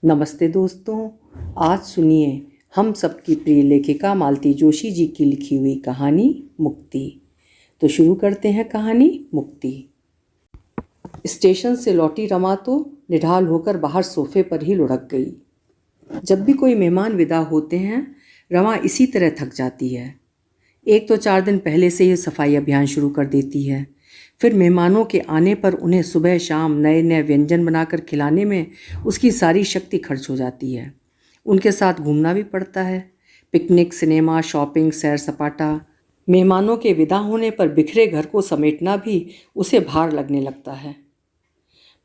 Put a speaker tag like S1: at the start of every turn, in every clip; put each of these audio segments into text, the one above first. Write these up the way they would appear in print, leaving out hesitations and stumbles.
S1: नमस्ते दोस्तों। आज सुनिए हम सबकी प्रिय लेखिका मालती जोशी जी की लिखी हुई कहानी मुक्ति। तो शुरू करते हैं कहानी मुक्ति। स्टेशन से लौटी रमा तो निढाल होकर बाहर सोफे पर ही लुढ़क गई। जब भी कोई मेहमान विदा होते हैं रमा इसी तरह थक जाती है। एक तो 4 दिन पहले से ही सफाई अभियान शुरू कर देती है। फिर मेहमानों के आने पर उन्हें सुबह शाम नए नए व्यंजन बनाकर खिलाने में उसकी सारी शक्ति खर्च हो जाती है। उनके साथ घूमना भी पड़ता है। पिकनिक, सिनेमा, शॉपिंग, सैर सपाटा। मेहमानों के विदा होने पर बिखरे घर को समेटना भी उसे भार लगने लगता है।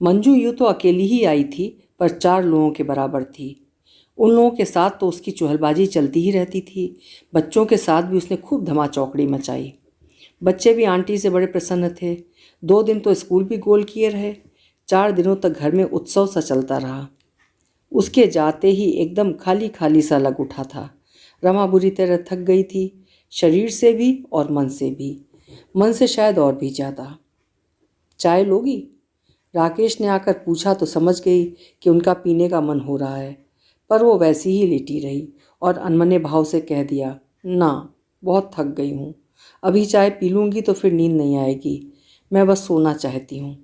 S1: मंजू यूँ तो अकेली ही आई थी, पर 4 लोगों के बराबर थी। उन लोगों के साथ तो उसकी चुहलबाजी चलती ही रहती थी। बच्चों के साथ भी उसने खूब धमाचौकड़ी मचाई। बच्चे भी आंटी से बड़े प्रसन्न थे। 2 दिन तो स्कूल भी गोल किए रहे। 4 दिनों तक घर में उत्सव सा चलता रहा। उसके जाते ही एकदम खाली खाली सा लग उठा था। रमा बुरी तरह थक गई थी, शरीर से भी और मन से भी। मन से शायद और भी ज़्यादा। चाय लोगी? राकेश ने आकर पूछा तो समझ गई कि उनका पीने का मन हो रहा है, पर वो वैसी ही लेटी रही और अनमने भाव से कह दिया, ना, बहुत थक गई हूँ। अभी चाय पी लूँगी तो फिर नींद नहीं आएगी। मैं बस सोना चाहती हूँ।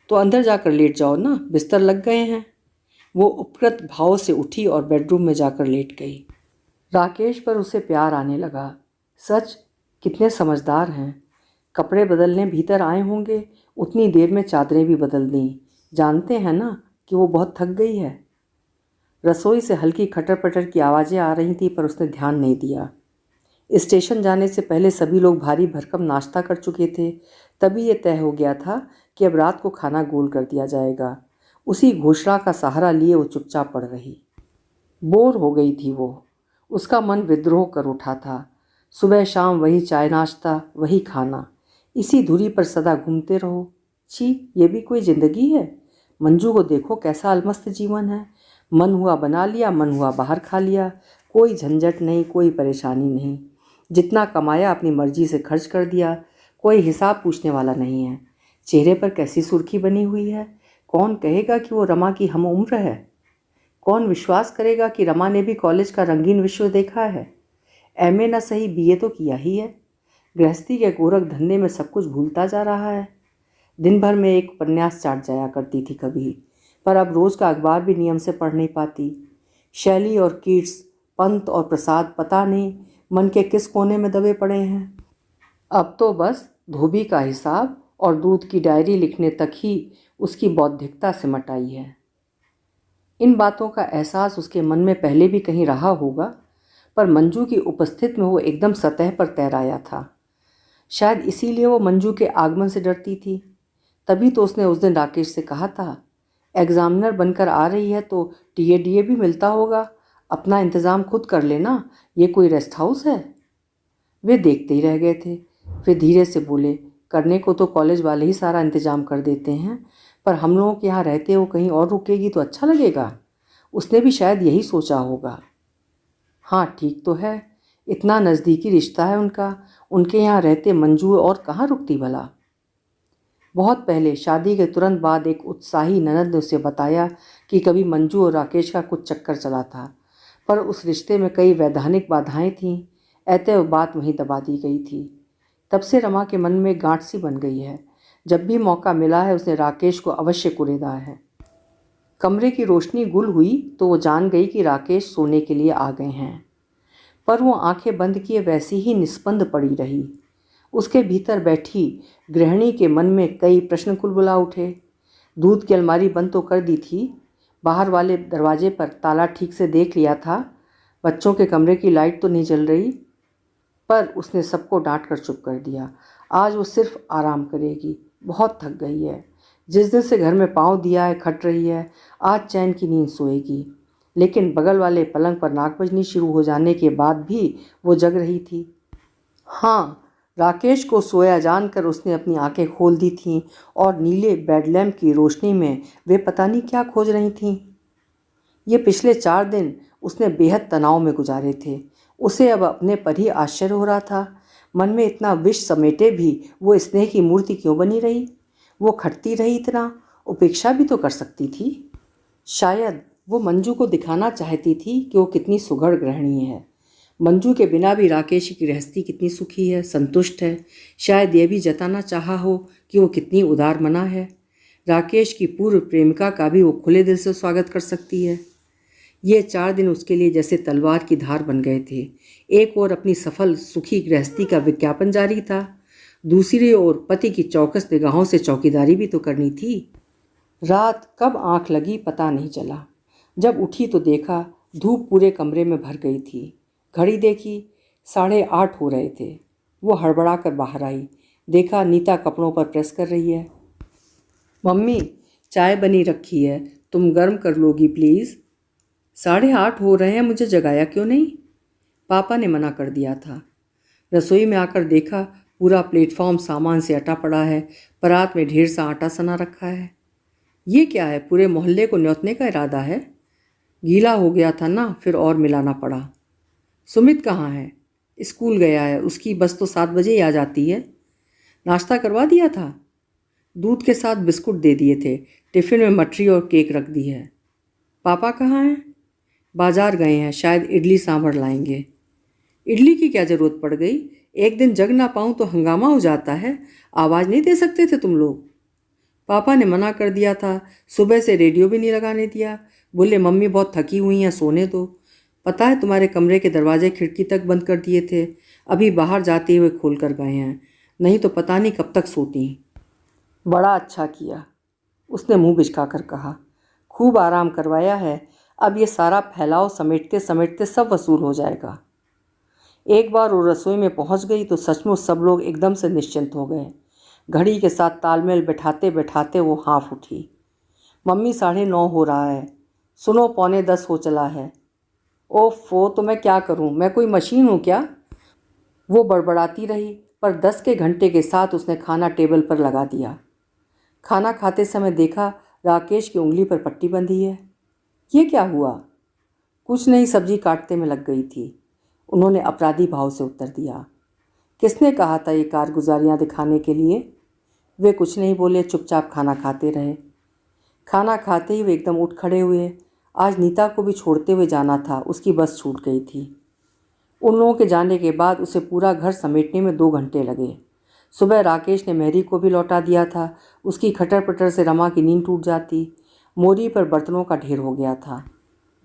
S1: तो अंदर जाकर लेट जाओ ना, बिस्तर लग गए हैं। वो उपकृत भाव से उठी और बेडरूम में जाकर लेट गई। राकेश पर उसे प्यार आने लगा। सच, कितने समझदार हैं। कपड़े बदलने भीतर आए होंगे, उतनी देर में चादरें भी बदल दी। जानते हैं ना कि वो बहुत थक गई है। रसोई से हल्की खटर पटर की आवाज़ें आ रही थी, पर उसने ध्यान नहीं दिया। स्टेशन जाने से पहले सभी लोग भारी भरकम नाश्ता कर चुके थे। तभी ये तय हो गया था कि अब रात को खाना गोल कर दिया जाएगा। उसी घोषणा का सहारा लिए वो चुपचाप पड़ रही। बोर हो गई थी वो। उसका मन विद्रोह कर उठा था। सुबह शाम वही चाय नाश्ता, वही खाना। इसी धुरी पर सदा घूमते रहो। छी, ये भी कोई ज़िंदगी है? मंजू को देखो, कैसा अलमस्त जीवन है। मन हुआ बना लिया, मन हुआ बाहर खा लिया। कोई झंझट नहीं, कोई परेशानी नहीं। जितना कमाया अपनी मर्जी से खर्च कर दिया। कोई हिसाब पूछने वाला नहीं है। चेहरे पर कैसी सुर्खी बनी हुई है। कौन कहेगा कि वो रमा की हम उम्र है? कौन विश्वास करेगा कि रमा ने भी कॉलेज का रंगीन विश्व देखा है? एमए न सही, बीए तो किया ही है। गृहस्थी के गोरख धंधे में सब कुछ भूलता जा रहा है। दिन भर में एक उपन्यास चाट जाया करती थी कभी, पर अब रोज़ का अखबार भी नियम से पढ़ नहीं पाती। शैली और कीट्स, पंत और प्रसाद, पता नहीं मन के किस कोने में दबे पड़े हैं। अब तो बस धोबी का हिसाब और दूध की डायरी लिखने तक ही उसकी बौद्धिकता सिमट आई है। इन बातों का एहसास उसके मन में पहले भी कहीं रहा होगा, पर मंजू की उपस्थिति में वो एकदम सतह पर तैराया था। शायद इसीलिए वो मंजू के आगमन से डरती थी। तभी तो उसने उस दिन राकेश से कहा था, एग्जामिनर बनकर आ रही है तो टीए भी मिलता होगा, अपना इंतज़ाम खुद कर लेना, ये कोई रेस्ट हाउस है। वे देखते ही रह गए थे। वे धीरे से बोले, करने को तो कॉलेज वाले ही सारा इंतजाम कर देते हैं, पर हम लोगों के यहाँ रहते वो कहीं और रुकेगी तो अच्छा लगेगा। उसने भी शायद यही सोचा होगा। हाँ ठीक तो है, इतना नज़दीकी रिश्ता है उनका। उनके यहाँ रहते मंजू और कहाँ रुकती भला। बहुत पहले, शादी के तुरंत बाद, एक उत्साही ननद ने उसे बताया कि कभी मंजू और राकेश का कुछ चक्कर चला था, पर उस रिश्ते में कई वैधानिक बाधाएं थीं। अतः बात वहीं दबा दी गई थी। तब से रमा के मन में गांठ सी बन गई है। जब भी मौका मिला है उसने राकेश को अवश्य कुरेदा है। कमरे की रोशनी गुल हुई तो वो जान गई कि राकेश सोने के लिए आ गए हैं, पर वो आंखें बंद किए वैसी ही निस्पंद पड़ी रही। उसके भीतर बैठी गृहिणी के मन में कई प्रश्न कुलबुला उठे। दूध की अलमारी बंद तो कर दी थी, बाहर वाले दरवाजे पर ताला ठीक से देख लिया था, बच्चों के कमरे की लाइट तो नहीं जल रही, पर उसने सबको डांट कर चुप कर दिया। आज वो सिर्फ आराम करेगी, बहुत थक गई है। जिस दिन से घर में पाँव दिया है खट रही है। आज चैन की नींद सोएगी। लेकिन बगल वाले पलंग पर नाक बजनी शुरू हो जाने के बाद भी वो जग रही थी। हाँ, राकेश को सोया जानकर उसने अपनी आंखें खोल दी थीं और नीले बेडलैम्प की रोशनी में वे पता नहीं क्या खोज रही थीं। ये पिछले 4 दिन उसने बेहद तनाव में गुजारे थे। उसे अब अपने पर ही आश्चर्य हो रहा था। मन में इतना विष समेटे भी वो स्नेह की मूर्ति क्यों बनी रही? वो खटती रही इतना, उपेक्षा भी तो कर सकती थी। शायद वो मंजू को दिखाना चाहती थी कि वो कितनी सुघड़ गृहिणी है। मंजू के बिना भी राकेश की गृहस्थी कितनी सुखी है, संतुष्ट है। शायद यह भी जताना चाहा हो कि वो कितनी उदार मना है। राकेश की पूर्व प्रेमिका का भी वो खुले दिल से स्वागत कर सकती है। ये 4 दिन उसके लिए जैसे तलवार की धार बन गए थे। एक ओर अपनी सफल सुखी गृहस्थी का विज्ञापन जारी था, दूसरी ओर पति की चौकस निगाहों से चौकीदारी भी तो करनी थी। रात कब आंख लगी पता नहीं चला। जब उठी तो देखा धूप पूरे कमरे में भर गई थी। घड़ी देखी, 8:30 हो रहे थे। वो हड़बड़ा कर बाहर आई। देखा नीता कपड़ों पर प्रेस कर रही है। मम्मी, चाय बनी रखी है, तुम गर्म कर लोगी प्लीज़। 8:30 हो रहे हैं, मुझे जगाया क्यों नहीं? पापा ने मना कर दिया था। रसोई में आकर देखा पूरा प्लेटफॉर्म सामान से अटा पड़ा है। परात में ढेर सा आटा सना रखा है। ये क्या है? पूरे मोहल्ले को न्योतने का इरादा है? गीला हो गया था ना, फिर और मिलाना पड़ा। सुमित कहाँ है? स्कूल गया है, उसकी बस तो 7 बजे ही आ जाती है। नाश्ता करवा दिया था? दूध के साथ बिस्कुट दे दिए थे, टिफ़िन में मठरी और केक रख दी है। पापा कहाँ हैं? बाजार गए हैं, शायद इडली सांभर लाएंगे। इडली की क्या ज़रूरत पड़ गई? एक दिन जग ना पाऊँ तो हंगामा हो जाता है। आवाज़ नहीं दे सकते थे तुम लोग? पापा ने मना कर दिया था। सुबह से रेडियो भी नहीं लगाने दिया। बोले मम्मी बहुत थकी हुई हैं, सोने दो। पता है तुम्हारे कमरे के दरवाजे खिड़की तक बंद कर दिए थे, अभी बाहर जाते हुए खोल कर गए हैं, नहीं तो पता नहीं कब तक सोती। बड़ा अच्छा किया, उसने मुंह बिचका कर कहा। खूब आराम करवाया है, अब ये सारा फैलाव समेटते समेटते सब वसूल हो जाएगा। एक बार वो रसोई में पहुंच गई तो सचमुच सब लोग एकदम से निश्चिंत हो गए। घड़ी के साथ तालमेल बैठाते बैठाते वो हाँफ उठी। मम्मी 9:30 हो रहा है, सुनो 9:45 हो चला है। ओफ़ो, तो मैं क्या करूं? मैं कोई मशीन हूं क्या? वो बड़बड़ाती रही, पर 10 के घंटे के साथ उसने खाना टेबल पर लगा दिया। खाना खाते समय देखा राकेश की उंगली पर पट्टी बंधी है। ये क्या हुआ? कुछ नहीं, सब्जी काटते में लग गई थी, उन्होंने अपराधी भाव से उत्तर दिया। किसने कहा था ये कारगुजारियाँ दिखाने के लिए? वे कुछ नहीं बोले, चुपचाप खाना खाते रहे। खाना खाते ही वे एकदम उठ खड़े हुए। आज नीता को भी छोड़ते हुए जाना था, उसकी बस छूट गई थी। उन लोगों के जाने के बाद उसे पूरा घर समेटने में 2 घंटे लगे। सुबह राकेश ने मेहरी को भी लौटा दिया था। उसकी खटर पटर से रमा की नींद टूट जाती। मोरी पर बर्तनों का ढेर हो गया था।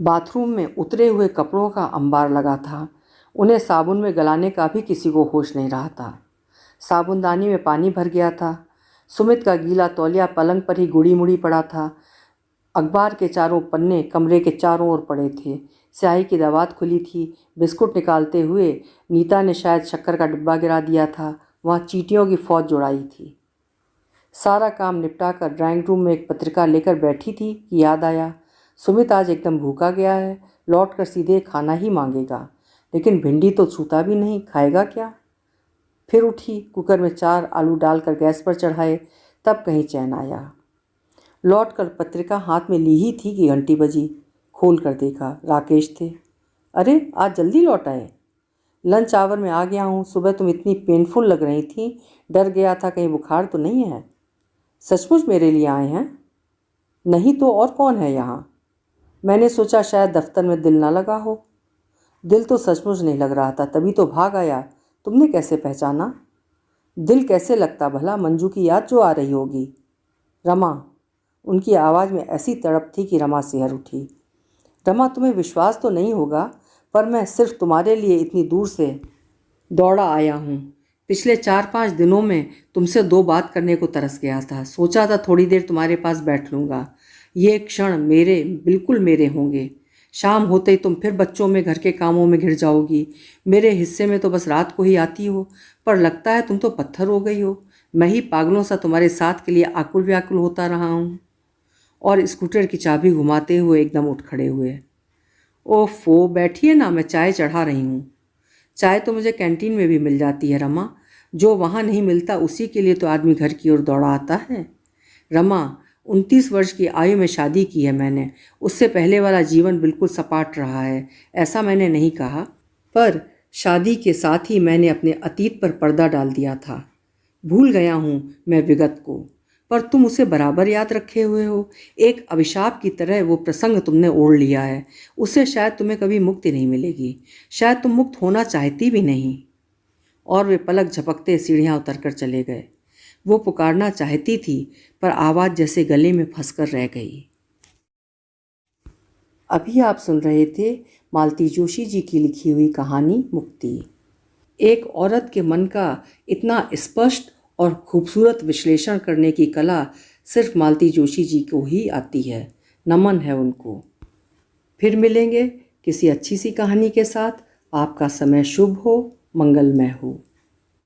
S1: बाथरूम में उतरे हुए कपड़ों का अंबार लगा था। उन्हें साबुन में गलाने का भी किसी को होश नहीं रहा था। साबुनदानी में पानी भर गया था। सुमित का गीला तौलिया पलंग पर ही गुड़ी मुड़ी पड़ा था। अखबार के चारों पन्ने कमरे के चारों ओर पड़े थे। स्याही की दवात खुली थी। बिस्कुट निकालते हुए नीता ने शायद शक्कर का डिब्बा गिरा दिया था। वहाँ चींटियों की फौज जुड़ाई थी। सारा काम निपटाकर ड्राइंग रूम में एक पत्रिका लेकर बैठी थी कि याद आया, सुमित आज एकदम भूखा गया है, लौटकर सीधे खाना ही मांगेगा। लेकिन भिंडी तो छूता भी नहीं, खाएगा क्या? फिर उठी, कुकर में 4 आलू डालकर गैस पर चढ़ाए, तब कहीं चैन आया। लौटकर पत्रिका हाथ में ली ही थी कि घंटी बजी। खोल कर देखा, राकेश थे। अरे, आज जल्दी लौट आए? लंच आवर में आ गया हूँ। सुबह तुम इतनी पेनफुल लग रही थी, डर गया था कहीं बुखार तो नहीं है। सचमुच मेरे लिए आए हैं? नहीं तो और कौन है यहाँ? मैंने सोचा शायद दफ्तर में दिल ना लगा हो। दिल तो सचमुच नहीं लग रहा था, तभी तो भाग आया। तुमने कैसे पहचाना? दिल कैसे लगता भला? मंजू की याद जो आ रही होगी। रमा, उनकी आवाज़ में ऐसी तड़प थी कि रमा सिहर उठी। रमा, तुम्हें विश्वास तो नहीं होगा, पर मैं सिर्फ तुम्हारे लिए इतनी दूर से दौड़ा आया हूँ। पिछले 4-5 दिनों में तुमसे 2 बात करने को तरस गया था। सोचा था थोड़ी देर तुम्हारे पास बैठ लूँगा। ये क्षण मेरे, बिल्कुल मेरे होंगे। शाम होते ही तुम फिर बच्चों में, घर के कामों में घिर जाओगी। मेरे हिस्से में तो बस रात को ही आती हो, पर लगता है तुम तो पत्थर हो गई हो। मैं ही पागलों सा तुम्हारे साथ के लिए आकुल व्याकुल होता रहा हूँ। और स्कूटर की चाबी घुमाते हुए एकदम उठ खड़े हुए। ओफ़ो, बैठिए ना, मैं चाय चढ़ा रही हूँ। चाय तो मुझे कैंटीन में भी मिल जाती है रमा। जो वहाँ नहीं मिलता उसी के लिए तो आदमी घर की ओर दौड़ा आता है। रमा, 29 वर्ष की आयु में शादी की है मैंने। उससे पहले वाला जीवन बिल्कुल सपाट रहा है, ऐसा मैंने नहीं कहा, पर शादी के साथ ही मैंने अपने अतीत पर पर्दा डाल दिया था। भूल गया हूँ मैं विगत को। पर तुम उसे बराबर याद रखे हुए हो। एक अभिशाप की तरह वो प्रसंग तुमने ओढ़ लिया है। उससे शायद तुम्हें कभी मुक्ति नहीं मिलेगी। शायद तुम मुक्त होना चाहती भी नहीं। और वे पलक झपकते सीढ़ियाँ उतरकर चले गए। वो पुकारना चाहती थी, पर आवाज़ जैसे गले में फंसकर रह गई। अभी आप सुन रहे थे मालती जोशी जी की लिखी हुई कहानी मुक्ति। एक औरत के मन का इतना स्पष्ट और खूबसूरत विश्लेषण करने की कला सिर्फ मालती जोशी जी को ही आती है। नमन है उनको। फिर मिलेंगे किसी अच्छी सी कहानी के साथ। आपका समय शुभ हो, मंगलमय हो।